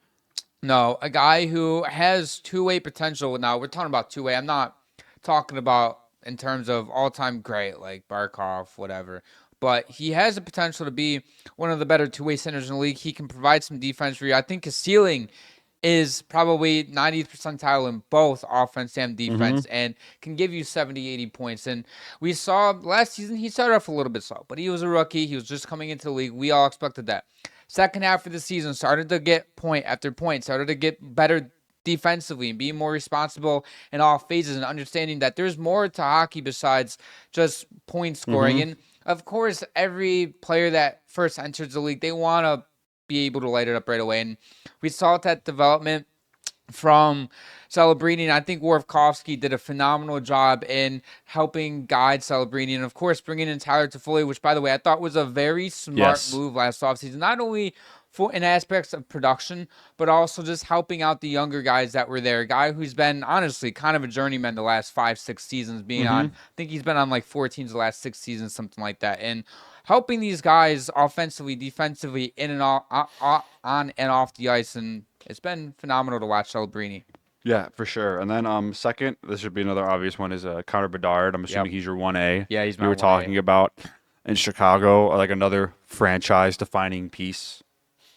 No, a guy who has two-way potential. Now, we're talking about two-way. I'm not talking about in terms of all-time great, like Barkov, whatever. but he has the potential to be one of the better two-way centers in the league. He can provide some defense for you. I think his ceiling is probably 90th percentile in both offense and defense and can give you 70, 80 points. And we saw last season he started off a little bit slow, but he was a rookie. He was just coming into the league. We all expected that. Second half of the season started to get point after point, started to get better defensively and being more responsible in all phases and understanding that there's more to hockey besides just point scoring. And of course, every player that first enters the league, they want to be able to light it up right away. And we saw that development from Celebrini, and I think Worfkovsky did a phenomenal job in helping guide Celebrini, and of course bringing in Tyler Toffoli, which by the way I thought was a very smart move last offseason, not only for in aspects of production, but also just helping out the younger guys that were there. A guy who's been honestly kind of a journeyman the last 5-6 seasons, being on, I think he's been on like 4 teams the last 6 seasons, something like that, and helping these guys offensively, defensively, in and on and off the ice, and it's been phenomenal to watch Celebrini. Yeah, for sure. And then second, this should be another obvious one, is Connor Bedard. I'm assuming he's your 1A. Yeah, he's my 1A. You were talking about in Chicago, like another franchise-defining piece.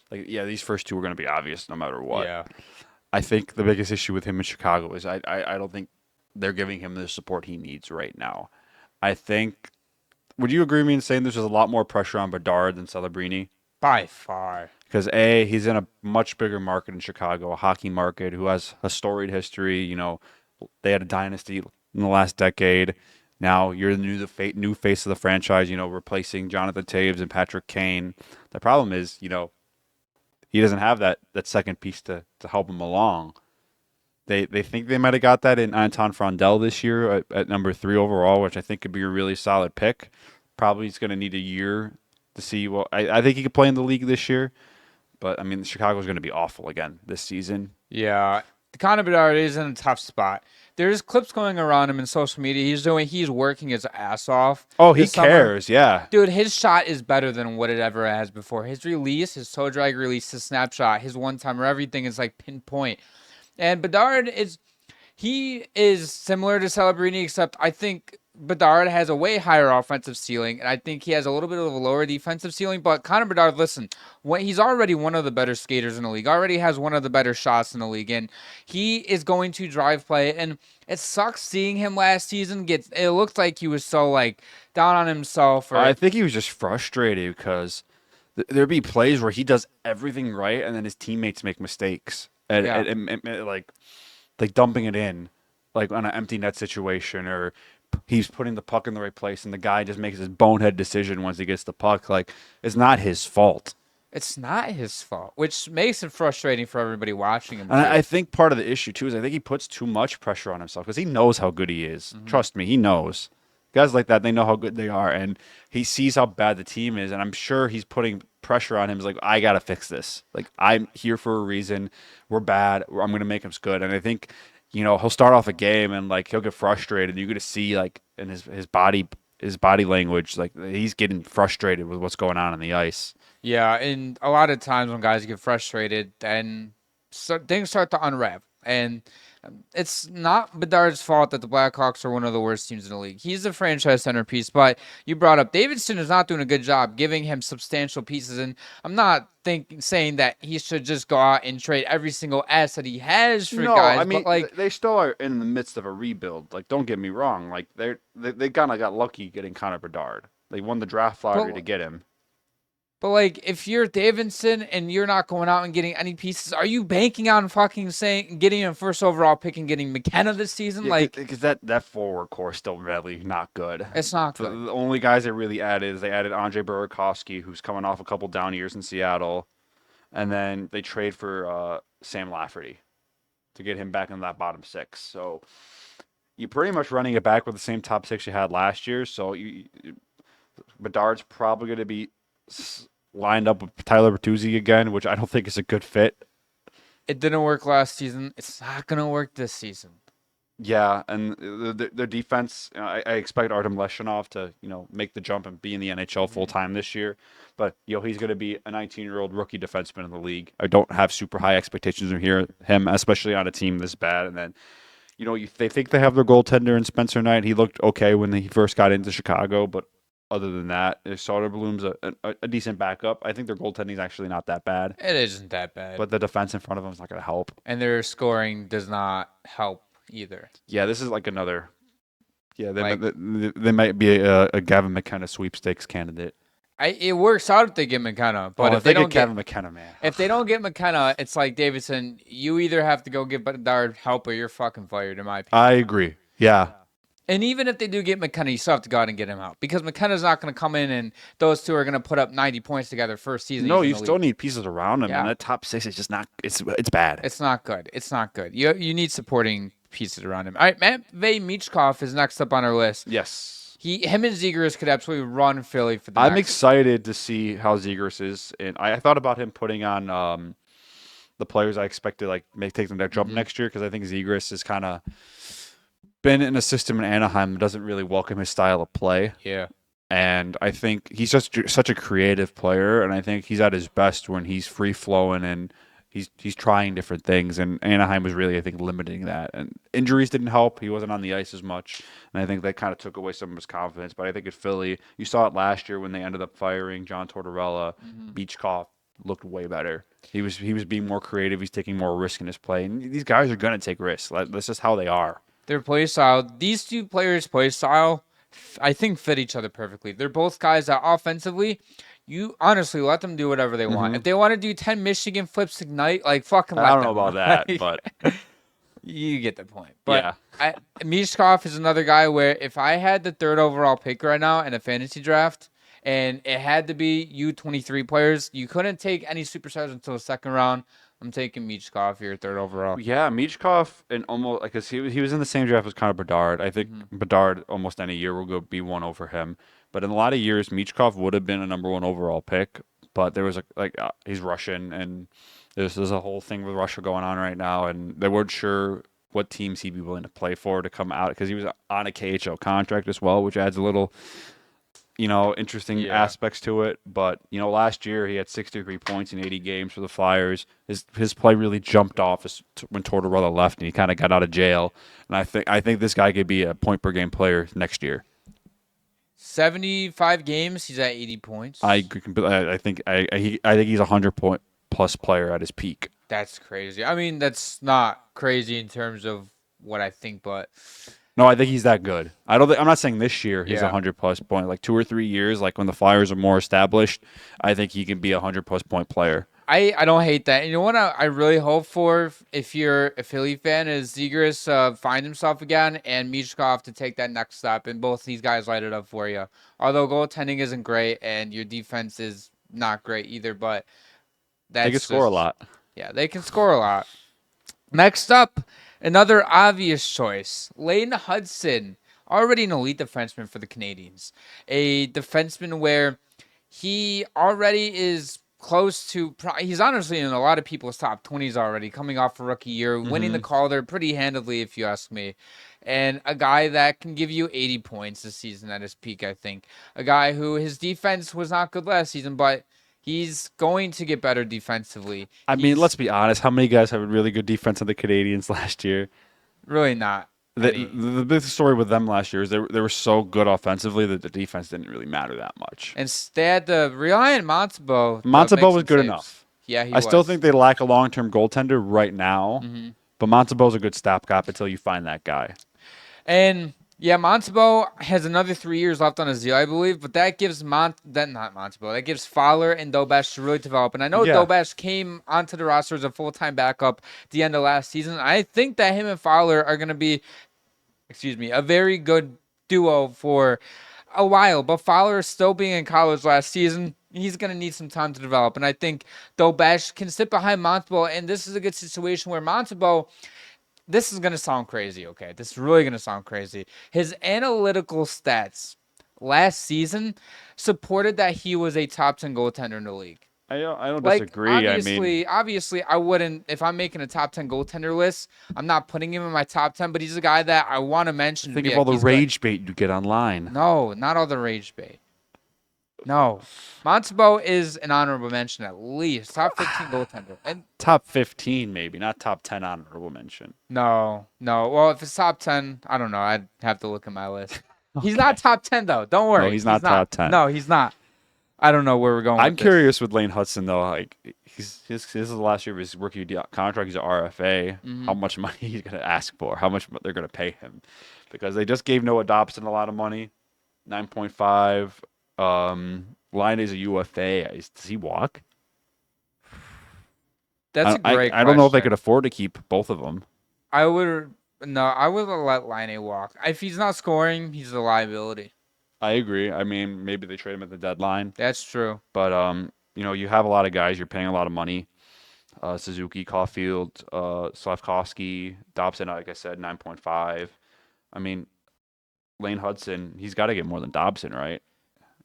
Like, yeah, these first two are going to be obvious no matter what. Yeah. I think the biggest issue with him in Chicago is I don't think they're giving him the support he needs right now. I think, would you agree with me in saying there's just a lot more pressure on Bedard than Celebrini? By far. Because he's in a much bigger market in Chicago, a hockey market who has a storied history. You know, they had a dynasty in the last decade. Now you're the new face of the franchise, you know, replacing Jonathan Taves and Patrick Kane. The problem is, you know, he doesn't have that second piece to help him along. They think they might have got that in Anton Frondel this year at number 3 overall, which I think could be a really solid pick. Probably he's going to need a year to see. Well, I think he could play in the league this year. But, I mean, Chicago's going to be awful again this season. Yeah. Connor Bedard is in a tough spot. There's clips going around him in social media. He's working his ass off. Oh, he cares, yeah. Dude, his shot is better than what it ever has before. His release, his toe drag release, his snapshot, his one-timer, everything is like pinpoint. And Bedard is similar to Celebrini, except I think Bedard has a way higher offensive ceiling, and I think he has a little bit of a lower defensive ceiling. But Connor Bedard, listen, he's already one of the better skaters in the league, already has one of the better shots in the league, and he is going to drive play. And it sucks seeing him last season. It looked like he was so like down on himself. I think he was just frustrated because there'd be plays where he does everything right, and then his teammates make mistakes, and like dumping it in, like on an empty net situation, or he's putting the puck in the right place, and the guy just makes his bonehead decision once he gets the puck. Like, it's not his fault. It's not his fault, which makes it frustrating for everybody watching him. And I think part of the issue, too, is I think he puts too much pressure on himself because he knows how good he is. Trust me, he knows. Guys like that, they know how good they are, and he sees how bad the team is, and I'm sure he's putting pressure on him. He's like, I got to fix this. Like, I'm here for a reason. We're bad. I'm going to make him good. And I think, you know, he'll start off a game and like he'll get frustrated. You're gonna see like in his body language, like he's getting frustrated with what's going on the ice. Yeah, and a lot of times when guys get frustrated, then things start to unravel. And it's not Bedard's fault that the Blackhawks are one of the worst teams in the league. He's the franchise centerpiece, but you brought up Davidson is not doing a good job giving him substantial pieces, and I'm not saying that he should just go out and trade every single asset he has for guys. I mean, but like they still are in the midst of a rebuild. Like, don't get me wrong. Like they kind of got lucky getting Connor Bedard. They won the draft lottery to get him. But, like, if you're Davidson and you're not going out and getting any pieces, are you banking on fucking getting a first overall pick and getting McKenna this season? Yeah, because that forward core is still really not good. It's not good. The only guys they really added is they added Andrei Burakovsky, who's coming off a couple down years in Seattle, and then they trade for Sam Lafferty to get him back in that bottom 6. So you're pretty much running it back with the same top 6 you had last year. So Bedard's probably going to be lined up with Tyler Bertuzzi again, which I don't think is a good fit. It didn't work last season. It's not going to work this season. Yeah, and their defense, I expect Artem Leshinov to, make the jump and be in the NHL full-time this year. But, he's going to be a 19-year-old rookie defenseman in the league. I don't have super high expectations of him, especially on a team this bad. And then, they think they have their goaltender in Spencer Knight. He looked okay when he first got into Chicago, but other than that, Soderblom's a decent backup. I think their goaltending is actually not that bad. It isn't that bad. But the defense in front of them is not going to help. And their scoring does not help either. Yeah, this is like another. Yeah, they might be a Gavin McKenna sweepstakes candidate. It works out if they get McKenna, but if they don't get Gavin McKenna, man. If they don't get McKenna, it's like Davidson. You either have to go get Bedard help or you're fucking fired, in my opinion. I agree. Yeah. And even if they do get McKenna, you still have to go out and get him out because McKenna's not going to come in and those two are going to put up 90 points together first season. No, you still need pieces around him, and that top six is just not. It's bad. It's not good. It's not good. You need supporting pieces around him. All right, Matvei Michkov is next up on our list. Yes. Him and Zegras could absolutely run Philly for the I'm excited to see how Zegras is, and I thought about him putting on the players I expected take them that jump next year because I think Zegras has kind of been in a system in Anaheim that doesn't really welcome his style of play. Yeah. And I think he's such a creative player, and I think he's at his best when he's free flowing and he's trying different things. And Anaheim was really, I think, limiting that. And injuries didn't help. He wasn't on the ice as much, and I think that kind of took away some of his confidence. But I think at Philly, you saw it last year when they ended up firing John Tortorella. Michkov looked way better. He was being more creative. He's taking more risk in his play. And these guys are going to take risks. That's just how they are. Their play style, these two players' play style, I think fit each other perfectly. They're both guys that offensively, you honestly let them do whatever they want. If they want to do 10 Michigan flips tonight, fucking let them. I don't know about that, but you get the point. But yeah. Michkov is another guy where if I had the 3rd overall pick right now in a fantasy draft and it had to be U23 players, you couldn't take any superstars until the 2nd round. I'm taking Michkov here, 3rd overall. Yeah, Michkov and almost because he was in the same draft as Connor Bedard. I think Bedard almost any year will go B1 over him. But in a lot of years, Michkov would have been a number 1 overall pick. But there was he's Russian, and there's a whole thing with Russia going on right now, and they weren't sure what teams he'd be willing to play for to come out because he was on a KHL contract as well, which adds a little interesting aspects to it. But, last year he had 63 points in 80 games for the Flyers. His play really jumped off when Tortorella left and he kind of got out of jail. And I think this guy could be a point per game player next year. 75 games, he's at 80 points. I think he's a 100-point plus player at his peak. That's crazy. I mean, that's not crazy in terms of what I think, but no, I think he's that good. I'm not saying this year he's 100-plus point. 2 or 3 years, when the Flyers are more established, I think he can be a 100-plus point player. I don't hate that. You know what I really hope for if you're a Philly fan is Zegras find himself again and Michkov to take that next step, and both these guys light it up for you. Although goaltending isn't great and your defense is not great either, but they can score a lot. Yeah, they can score a lot. Next up, another obvious choice, Layne Hudson, already an elite defenseman for the Canadiens. A defenseman where he already is close to, he's honestly in a lot of people's top 20s already, coming off a rookie year, winning the Calder pretty handedly, if you ask me. And a guy that can give you 80 points this season at his peak, I think. A guy who his defense was not good last season, but he's going to get better defensively. I mean, let's be honest. How many guys have a really good defense on the Canadiens last year? Really not. The big story with them last year is they were so good offensively that the defense didn't really matter that much. And they had to rely on Montembeault. Montembeault was good enough. Yeah, he was. I still think they lack a long-term goaltender right now, but Montembeault's a good stopgap until you find that guy. And yeah, Montembeault has another 3 years left on his deal, I believe, but that gives that gives Fowler and Dobash to really develop. And I know Dobash came onto the roster as a full-time backup at the end of last season. I think that him and Fowler are going to be, a very good duo for a while. But Fowler still being in college last season, he's going to need some time to develop. And I think Dobash can sit behind Montembeault, and this is a good situation where Montembeault, this is going to sound crazy, okay? This is really going to sound crazy. His analytical stats last season supported that he was a top 10 goaltender in the league. I don't disagree. Obviously, I wouldn't, if I'm making a top 10 goaltender list, I'm not putting him in my top 10, but he's a guy that I want to mention. Think of all the rage bait you get online. No, not all the rage bait. No. Montembeault is an honorable mention at least. Top 15 goaltender. And top 15 maybe, not top 10 honorable mention. No. Well, if it's top 10, I don't know. I'd have to look at my list. He's not top 10 though. Don't worry. No, he's not top 10. No, he's not. I don't know where we're going. I'm with curious with Lane Hudson though. Like, this is the last year of his rookie contract. He's an RFA. How much money he's going to ask for? How much they're going to pay him? Because they just gave Noah Dobson a lot of money, 9.5. Line is a UFA. Does he walk? That's a great question. I don't know if they could afford to keep both of them. I would let Line walk. If he's not scoring, he's a liability. I agree. I mean, maybe they trade him at the deadline. That's true. But you have a lot of guys. You're paying a lot of money. Suzuki, Caulfield, Slavkovsky, Dobson, like I said, 9.5. I mean, Lane Hudson, he's got to get more than Dobson, right?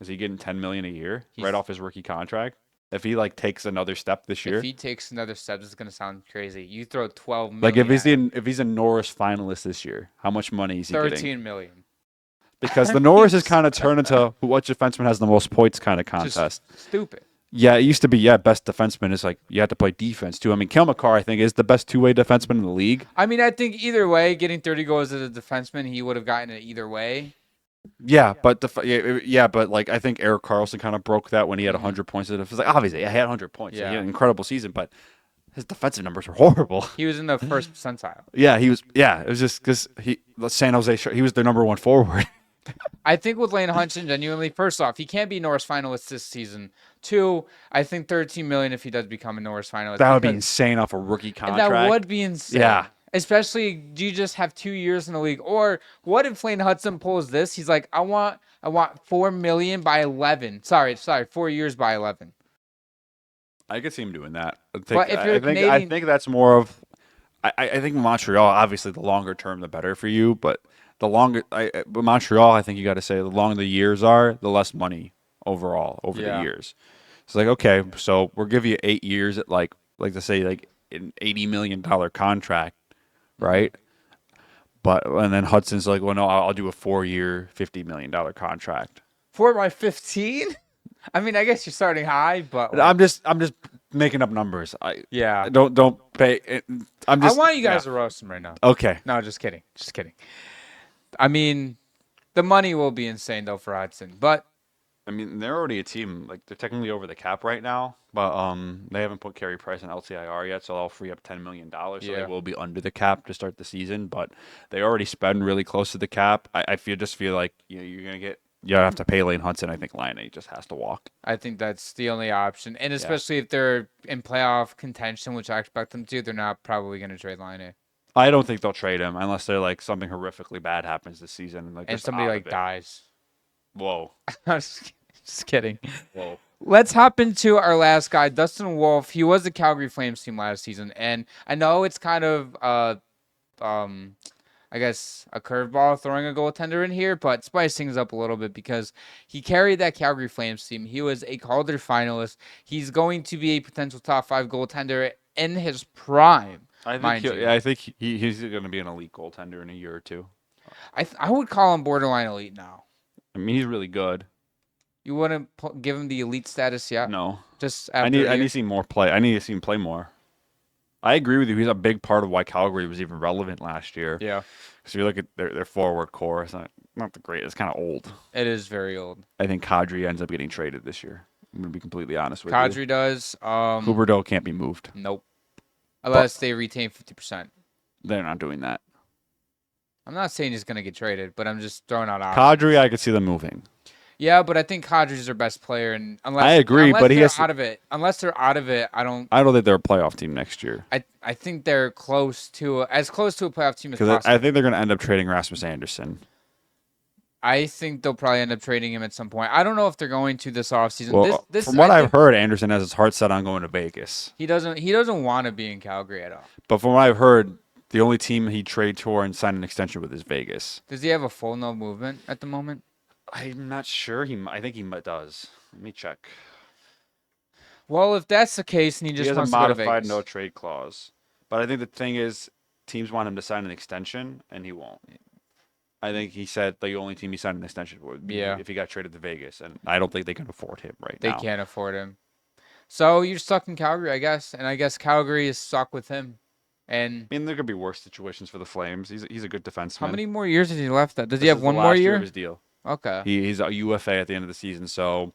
Is he getting $10 million a year right off his rookie contract? If he takes another step this year, if he takes another step, this is gonna sound crazy. You throw $12 million. Like if he's a Norris finalist this year, how much money is he getting? $13 million. Because the Norris has kind of turned into what defenseman has the most points kind of contest. Just stupid. Yeah, it used to be best defenseman is you have to play defense too. I mean, Kale McCarr I think is the best two-way defenseman in the league. I mean, I think either way, getting 30 goals as a defenseman, he would have gotten it either way. Yeah, but I think Erik Karlsson kind of broke that when he had 100 points. It was obviously he had 100 points. Yeah. He had an incredible season, but his defensive numbers were horrible. He was in the first percentile. Yeah, he was. Yeah, it was just because San Jose. He was their number one forward. I think with Lane Hudson, genuinely, first off, he can't be Norris finalist this season. 2, I think $13 million if he does become a Norris finalist. That would be insane off a rookie contract. That would be insane. Yeah. Especially, do you just have 2 years in the league? Or what if Lane Hudson pulls this? He's like, I want $4 million by 11. Sorry, 4 years by 11. I could see him doing that. I think that's more of. I think Montreal, obviously, the longer term, the better for you. But with Montreal, I think you got to say the longer the years are, the less money overall over the years. It's okay, so we'll give you 8 years at to say an $80 million contract. Right, and then Hudson's well, no, I'll do a 4-year, $50 million contract. 4 by 15. I mean, I guess you're starting high, but I'm just making up numbers. Don't pay. I want you guys to roast him right now. Okay. No, just kidding. I mean, the money will be insane though for Hudson, but I mean, they're already a team. They're technically over the cap right now, but they haven't put Carey Price on LTIR yet, so they'll free up $10 million. So they will be under the cap to start the season, but they already spend really close to the cap. I feel like you're gonna get. You have to pay Lane Hudson. I think Laine just has to walk. I think that's the only option, and especially if they're in playoff contention, which I expect them to, they're not probably going to trade Laine. I don't think they'll trade him unless they're something horrifically bad happens this season, and somebody dies. Whoa. Just kidding. Whoa. Let's hop into our last guy, Dustin Wolf. He was the Calgary Flames team last season, and I know it's kind of I guess a curveball throwing a goaltender in here, but spice things up a little bit because he carried that Calgary Flames team. He was a Calder finalist. He's going to be a potential top 5 goaltender in his prime. I think he's going to be an elite goaltender in a year or two. I would call him borderline elite now. I mean, he's really good. You wouldn't give him the elite status yet? No. Just I need to see more play. I need to see him play more. I agree with you. He's a big part of why Calgary was even relevant last year. Yeah. Because you look at their forward core, it's not the great. It's kind of old. It is very old. I think Kadri ends up getting traded this year. I'm going to be completely honest with you. Kadri does. Huberdeau can't be moved. Nope. Unless they retain 50%. They're not doing that. I'm not saying he's going to get traded, but I'm just throwing out options. Kadri, I could see them moving. Yeah, but I think Kadri's their best player, and I agree, but he has out of it. Unless they're out of it, I don't think they're a playoff team next year. I think they're close to a playoff team as possible. I think they're going to end up trading Rasmus Anderson. I think they'll probably end up trading him at some point. I don't know if they're going to this offseason. Well, from what I've heard, Anderson has his heart set on going to Vegas. He doesn't want to be in Calgary at all. But from what I've heard, the only team he'd trade to and sign an extension with is Vegas. Does he have a full no movement at the moment? I'm not sure. I think he does. Let me check. Well, if that's the case, and he just wants to go to Vegas. He has a modified no trade clause. But I think the thing is, teams want him to sign an extension, and he won't. I think he said the only team he signed an extension for would be if he got traded to Vegas, and I don't think they can afford him now. They can't afford him. So you're stuck in Calgary, I guess, and I guess Calgary is stuck with him. And I mean, there could be worse situations for the Flames. He's a good defenseman. how many more years has he left? Does he This have is one the more last year year? of his deal. Okay. He's a UFA at the end of the season, so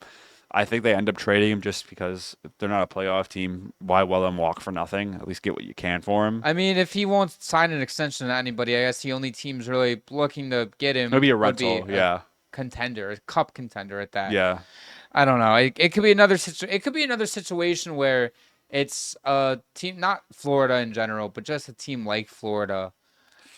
I think they end up trading him just because if they're not a playoff team, why let him walk for nothing? At least get what you can for him. I mean, if he won't sign an extension to anybody, I guess the only team's really looking to get him Maybe a would be rental, yeah. contender, a cup contender at that. Yeah. I don't know. It could be another it could be another situation where it's a team, not Florida in general, but just a team like Florida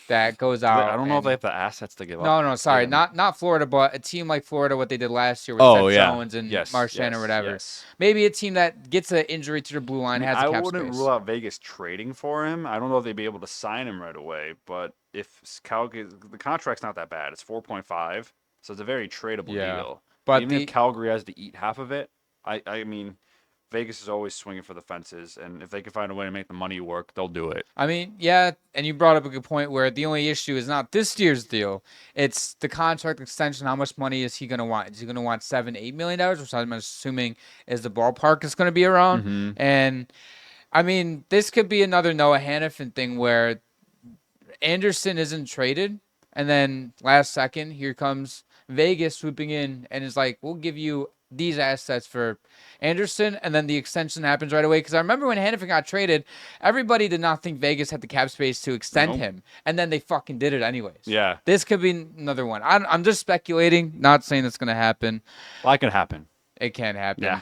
that goes out. I don't know if they have the assets to give up. No, sorry, Yeah. not Florida, but a team like Florida, what they did last year with Oh, Seth yeah. Jones and Yes, Marchand or whatever. yes. Maybe a team that gets an injury to their blue line has I a cap wouldn't space. rule out Vegas trading for him. I don't know if they'd be able to sign him right away, but if Calgary, the contract's not that bad. It's 4.5, so it's a very tradable Yeah. deal. But even if Calgary has to eat half of it, I mean, Vegas is always swinging for the fences, and if they can find a way to make the money work, they'll do it. I mean, yeah, and you brought up a good point where the only issue is not this year's deal; it's the contract extension. How much money is he going to want? Is he going to want $7-8 million, which I'm assuming is the ballpark is going to be around? Mm-hmm. And I mean, this could be another Noah Hannafin thing where Anderson isn't traded, and then last second, here comes Vegas swooping in and is like, "We'll give you these assets for Anderson," and then the extension happens right away. Because I remember when Hannafin got traded, everybody did not think Vegas had the cap space to extend him, and then they fucking did it anyways. Yeah. This could be another one. I'm just speculating, not saying it's going to happen. Well, that can happen. It can happen. Yeah.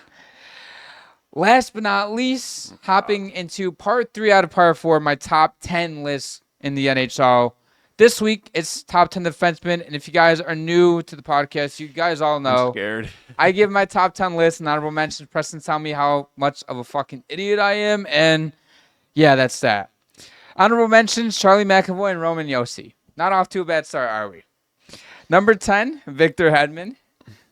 Last but not least, hopping into part 3 out of part 4, my top 10 list in the NHL. This week, it's top 10 defensemen, and if you guys are new to the podcast, you guys all know. I'm scared. I give my top 10 list and honorable mentions. Preston tell me how much of a fucking idiot I am, and yeah, that's that. Honorable mentions, Charlie McAvoy and Roman Josi. Not off to a bad start, are we? Number 10, Victor Hedman.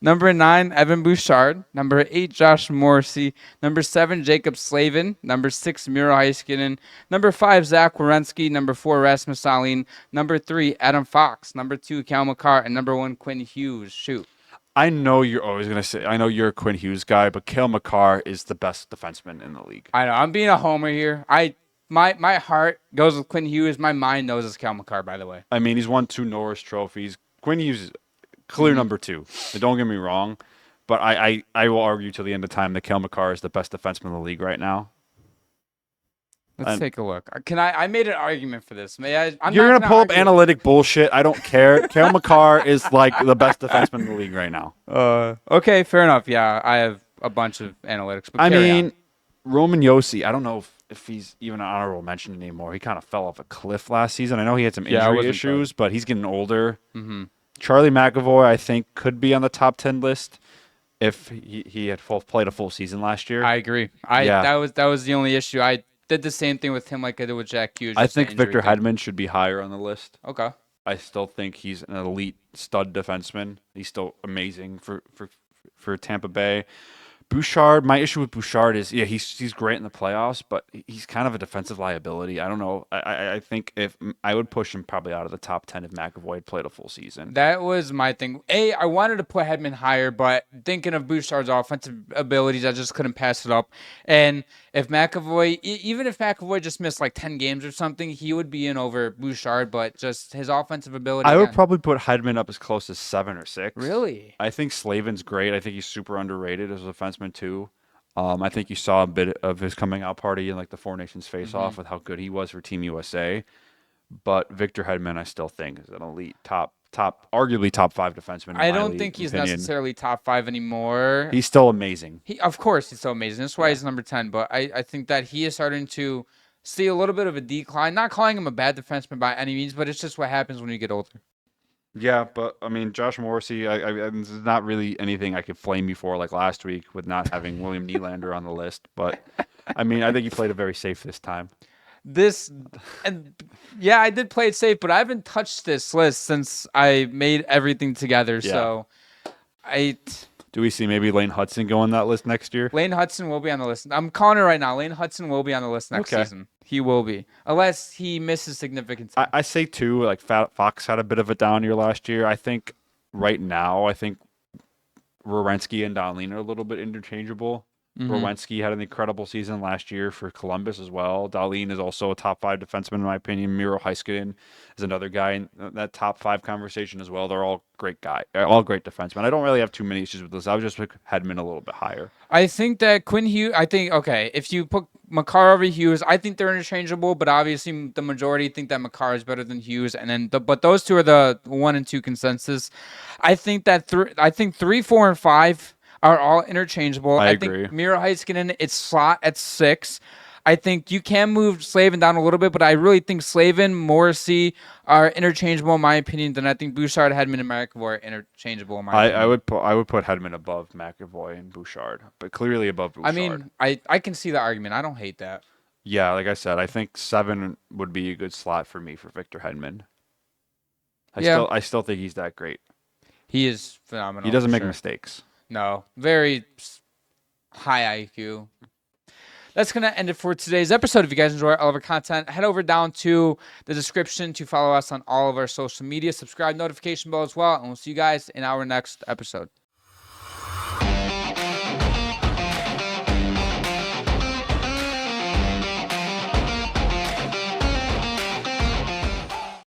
Number 9, Evan Bouchard. Number 8, Josh Morrissey. Number 7, Jacob Slavin. Number 6, Miro Heiskanen. Number 5, Zach Werenski. Number 4, Rasmus Dahlin. Number 3, Adam Fox. Number 2, Cal McCarr. And number 1, Quinn Hughes. Shoot. I know you're always going to say, I know you're a Quinn Hughes guy, but Cale Makar is the best defenseman in the league. I know. I'm being a homer here. My heart goes with Quinn Hughes. My mind knows it's Cal McCarr, by the way. I mean, he's won 2 Norris trophies. Quinn Hughes is clear number 2. Don't get me wrong, but I will argue till the end of time that Cale Makar is the best defenseman in the league right now. Let's take a look. I made an argument for this. You're going to pull up analytic bullshit. I don't care. Cale Makar is like the best defenseman in the league right now. Okay, fair enough. Yeah, I have a bunch of analytics. But I mean, Roman Josi, I don't know if he's even an honorable mention anymore. He kind of fell off a cliff last season. I know he had some injury issues, but he's getting older. Mm-hmm. Charlie McAvoy, I think, could be on the top 10 list if he had played a full season last year. I agree. That was the only issue. I did the same thing with him like I did with Jack Hughes. I think Victor Hedman should be higher on the list. Okay. I still think he's an elite stud defenseman. He's still amazing for Tampa Bay. Bouchard, my issue with Bouchard is, he's great in the playoffs, but he's kind of a defensive liability. I don't know. I think if I would push him probably out of the top 10 if McAvoy had played a full season. That was my thing. I wanted to put Hedman higher, but thinking of Bouchard's offensive abilities, I just couldn't pass it up. And if McAvoy, even if McAvoy just missed like 10 games or something, he would be in over Bouchard, but just his offensive ability. I would probably put Hedman up as close as 7 or 6. Really? I think Slavin's great. I think he's super underrated as a defenseman too. I think you saw a bit of his coming out party in like the Four Nations face-off with how good he was for Team USA. But Victor Hedman, I still think, is an elite arguably top 5 defenseman. I don't think he's necessarily top 5 anymore. He's still amazing. Of course, he's so amazing. That's why he's number 10. But I think that he is starting to see a little bit of a decline. Not calling him a bad defenseman by any means, but it's just what happens when you get older. Yeah, but I mean, Josh Morrissey, there's not really anything I could flame you for like last week with not having William Nylander on the list. But I mean, I think he played it very safe this time. I did play it safe, but I haven't touched this list since I made everything together. Yeah. So do we see maybe Lane Hudson go on that list next year? Lane Hudson will be on the list. I'm calling it right now. Lane Hudson will be on the list next season. He will be. Unless he misses significant time. I say, too, like Fox had a bit of a down year last year. I think right now, Werenski and Dahlin are a little bit interchangeable. Werenski had an incredible season last year for Columbus as well. Dahlin is also a top 5 defenseman in my opinion. Miro Heiskanen is another guy in that top 5 conversation as well. They're all great defensemen. I don't really have too many issues with this. I would just pick Hedman a little bit higher. I think that Quinn Hughes. If you put Makar over Hughes, I think they're interchangeable. But obviously, the majority think that Makar is better than Hughes, and then but those two are the 1 and 2 consensus. I think that 3, 4, and 5 are all interchangeable. I agree. Think Miro Heiskanen, it's slot at 6. I think you can move Slavin down a little bit, but I really think Slavin, Morrissey are interchangeable in my opinion. Then I think Bouchard, Hedman, and McAvoy are interchangeable in my opinion. I would put Hedman above McAvoy and Bouchard, but clearly above Bouchard. I mean, I can see the argument. I don't hate that. Yeah, like I said, I think 7 would be a good slot for me for Victor Hedman. I still think he's that great. He is phenomenal. He doesn't make mistakes. No, very high IQ. That's going to end it for today's episode. If you guys enjoy all of our content, head over down to the description to follow us on all of our social media. Subscribe, notification bell as well, and we'll see you guys in our next episode.